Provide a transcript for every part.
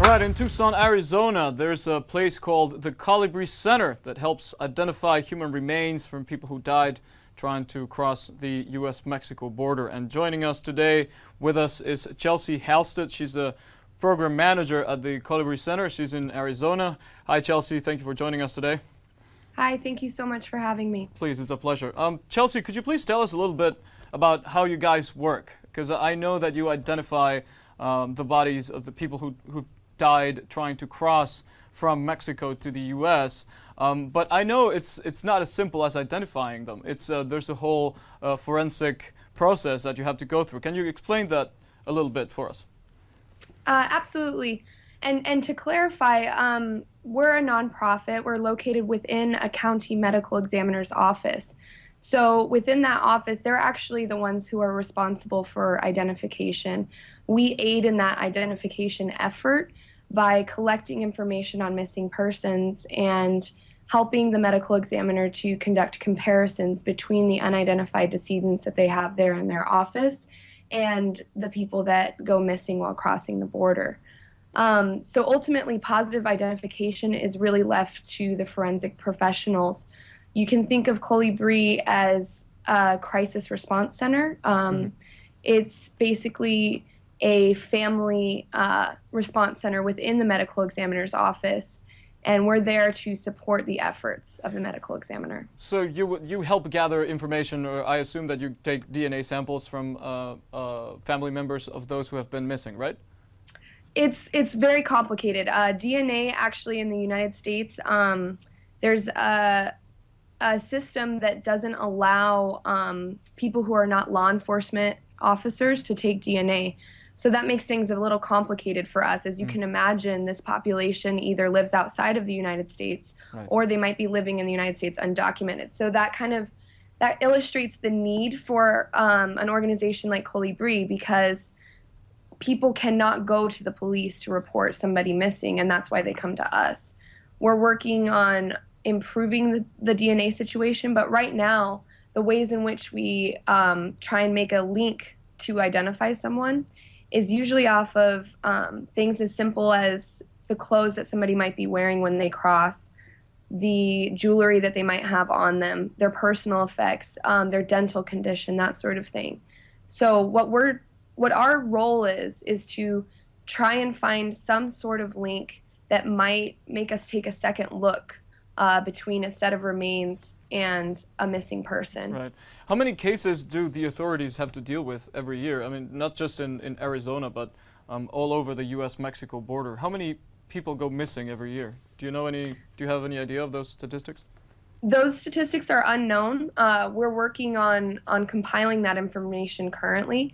Right, in Tucson, Arizona, there's a place called the Colibri Center that helps identify human remains from people who died trying to cross the U.S.-Mexico border. And joining us today with us is Chelsea Halstead. She's the program manager at the Colibri Center. She's in Arizona. Hi, Chelsea. Thank you for joining us today. Hi, thank you so much for having me. Please, it's a pleasure. Chelsea, could you please tell us a little bit about how you guys work? Because I know that you identify the bodies of the people who died trying to cross from Mexico to the U.S. But I know it's not as simple as identifying them. There's a whole forensic process that you have to go through. Can you explain that a little bit for us? Absolutely. And to clarify, we're a nonprofit. We're located within a county medical examiner's office. So within that office, they're actually the ones who are responsible for identification. We aid in that identification effort by collecting information on missing persons and helping the medical examiner to conduct comparisons between the unidentified decedents that they have there in their office and the people that go missing while crossing the border. So ultimately, positive identification is really left to the forensic professionals. You can think of Colibri as a crisis response center. It's basically a family response center within the medical examiner's office, and we're there to support the efforts of the medical examiner. So you help gather information, or I assume that you take DNA samples from family members of those who have been missing, right? It's very complicated. DNA actually in the United States, there's a system that doesn't allow people who are not law enforcement officers to take DNA. So that makes things a little complicated for us. As you can imagine, this population either lives outside of the United States, right, or they might be living in the United States undocumented. So that illustrates the need for an organization like Colibri, because people cannot go to the police to report somebody missing, and that's why they come to us. We're working on improving the DNA situation, but right now, the ways in which we try and make a link to identify someone is usually off of things as simple as the clothes that somebody might be wearing when they cross, the jewelry that they might have on them, their personal effects, their dental condition, that sort of thing. So what our role is to try and find some sort of link that might make us take a second look between a set of remains and a missing person. Right. How many cases do the authorities have to deal with every year? I mean, not just in Arizona, but all over the U.S.-Mexico border. How many people go missing every year? Do you have any idea of those statistics? Those statistics are unknown. We're working on compiling that information currently,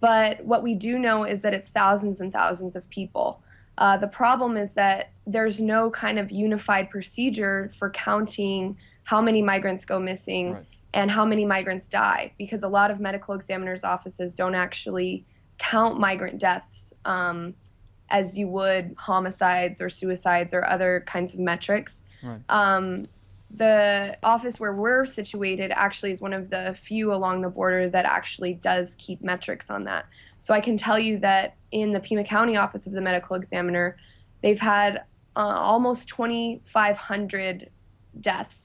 but what we do know is that it's thousands and thousands of people. The problem is that there's no kind of unified procedure for counting how many migrants go missing, right, and how many migrants die, because a lot of medical examiners' offices don't actually count migrant deaths as you would homicides or suicides or other kinds of metrics. Right. The office where we're situated actually is one of the few along the border that actually does keep metrics on that. So I can tell you that in the Pima County office of the medical examiner, they've had almost 2,500 deaths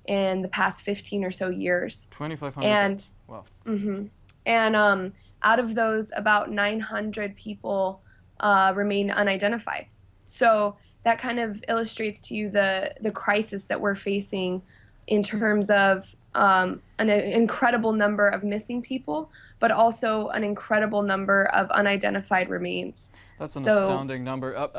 in the past 15 or so years. 2,500 deaths. Wow. And out of those, about 900 people remain unidentified. So that kind of illustrates to you the crisis that we're facing in terms of an incredible number of missing people, but also an incredible number of unidentified remains. That's an astounding number.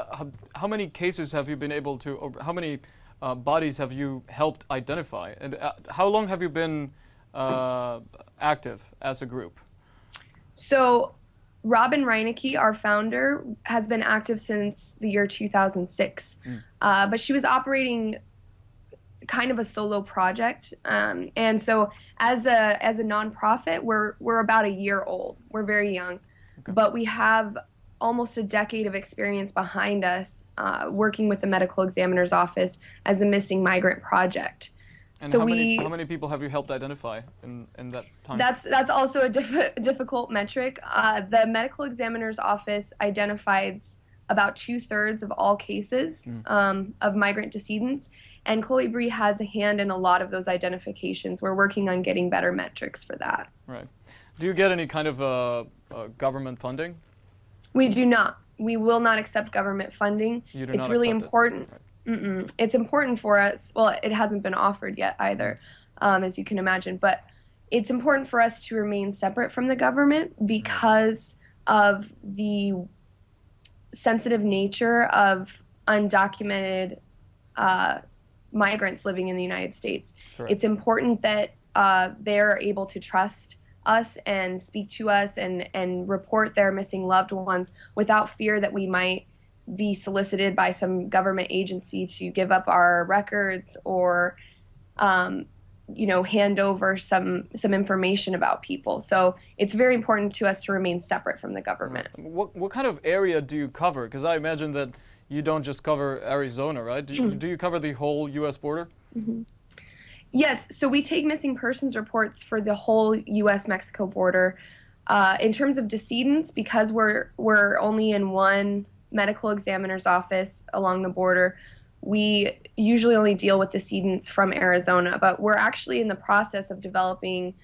How many cases have you been able to, or how many bodies have you helped identify? And how long have you been active as a group? So Robin Reinecke, our founder, has been active since the year 2006, but she was operating kind of a solo project, and so as a nonprofit, we're about a year old. We're very young, okay, but we have almost a decade of experience behind us working with the medical examiner's office as a missing migrant project. And so how many people have you helped identify in that time? That's also a difficult metric. The medical examiner's office identifies about 2/3 of all cases of migrant decedents. And Colibri has a hand in a lot of those identifications. We're working on getting better metrics for that. Right. Do you get any kind of government funding? We do not. We will not accept government funding. You do it's not really accept important. It. Right. It's important for us. Well, it hasn't been offered yet either, as you can imagine. But it's important for us to remain separate from the government because of the sensitive nature of undocumented migrants living in the United States. Correct. It's important that they're able to trust us and speak to us and report their missing loved ones without fear that we might be solicited by some government agency to give up our records or hand over some information about people. So it's very important to us to remain separate from the government. What kind of area do you cover? Because I imagine that you don't just cover Arizona, right? Do you cover the whole U.S. border? Yes, so we take missing persons reports for the whole U.S.-Mexico border. In terms of decedents, because we're only in one medical examiner's office along the border, we usually only deal with decedents from Arizona, but we're actually in the process of developing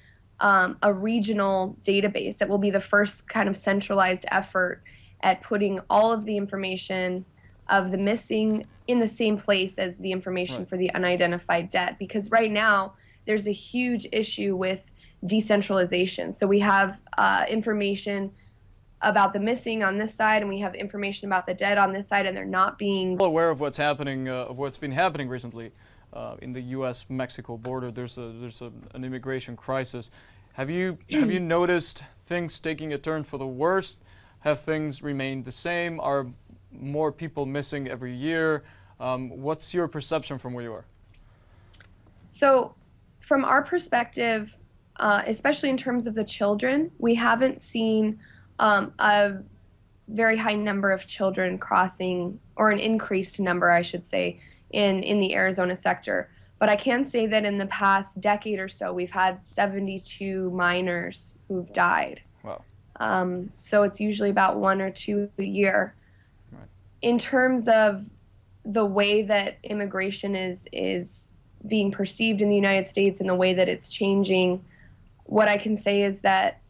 a regional database that will be the first kind of centralized effort at putting all of the information of the missing in the same place as the information for the unidentified dead. Because right now, there's a huge issue with decentralization. So we have information about the missing on this side, and we have information about the dead on this side, and they're not being aware of what's happening, of what's been happening recently in the U.S.-Mexico border. There's an immigration crisis. Have you noticed things taking a turn for the worst? Have things remained the same? Are more people missing every year? What's your perception from where you are? So, from our perspective, especially in terms of the children, we haven't seen a very high number of children crossing, or an increased number, I should say, in the Arizona sector. But I can say that in the past decade or so, we've had 72 minors who've died. Wow. So it's usually about 1 or 2 a year. Right. In terms of the way that immigration is being perceived in the United States and the way that it's changing, what I can say is that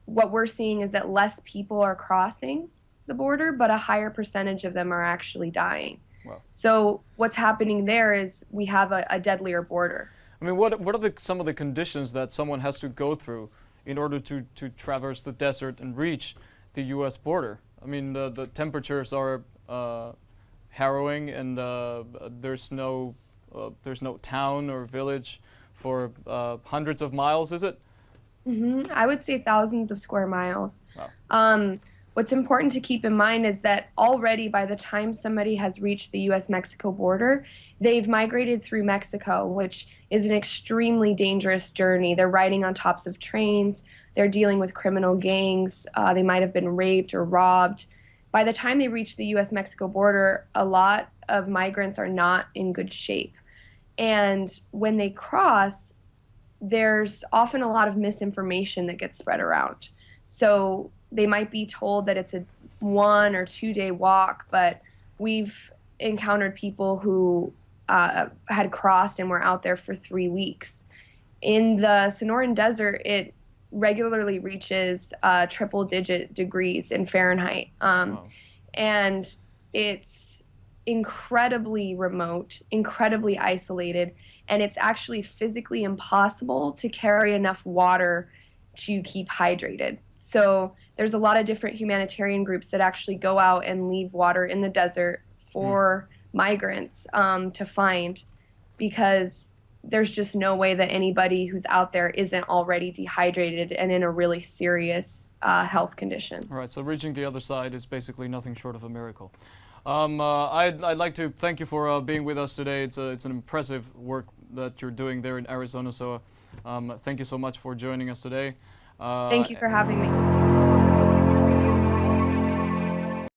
what we're seeing is that less people are crossing the border, but a higher percentage of them are actually dying. Wow. So what's happening there is we have a deadlier border. I mean, what are some of the conditions that someone has to go through in order to traverse the desert and reach the U.S. border? I mean, the temperatures are harrowing, and there's no town or village for hundreds of miles, is it? I would say thousands of square miles. Wow. What's important to keep in mind is that already by the time somebody has reached the U.S.-Mexico border, they've migrated through Mexico, which is an extremely dangerous journey. They're riding on tops of trains. They're dealing with criminal gangs. They might have been raped or robbed. By the time they reach the U.S.-Mexico border, a lot of migrants are not in good shape. And when they cross, there's often a lot of misinformation that gets spread around. So they might be told that it's a 1 or 2 day walk, but we've encountered people who had crossed and were out there for 3 weeks. In the Sonoran Desert, it regularly reaches triple-digit degrees in Fahrenheit. Wow. And it's incredibly remote, incredibly isolated, and it's actually physically impossible to carry enough water to keep hydrated. So there's a lot of different humanitarian groups that actually go out and leave water in the desert for migrants to find, because there's just no way that anybody who's out there isn't already dehydrated and in a really serious health condition. All right, so reaching the other side is basically nothing short of a miracle. I'd like to thank you for being with us today. It's an impressive work that you're doing there in Arizona, so thank you so much for joining us today. Thank you for having me.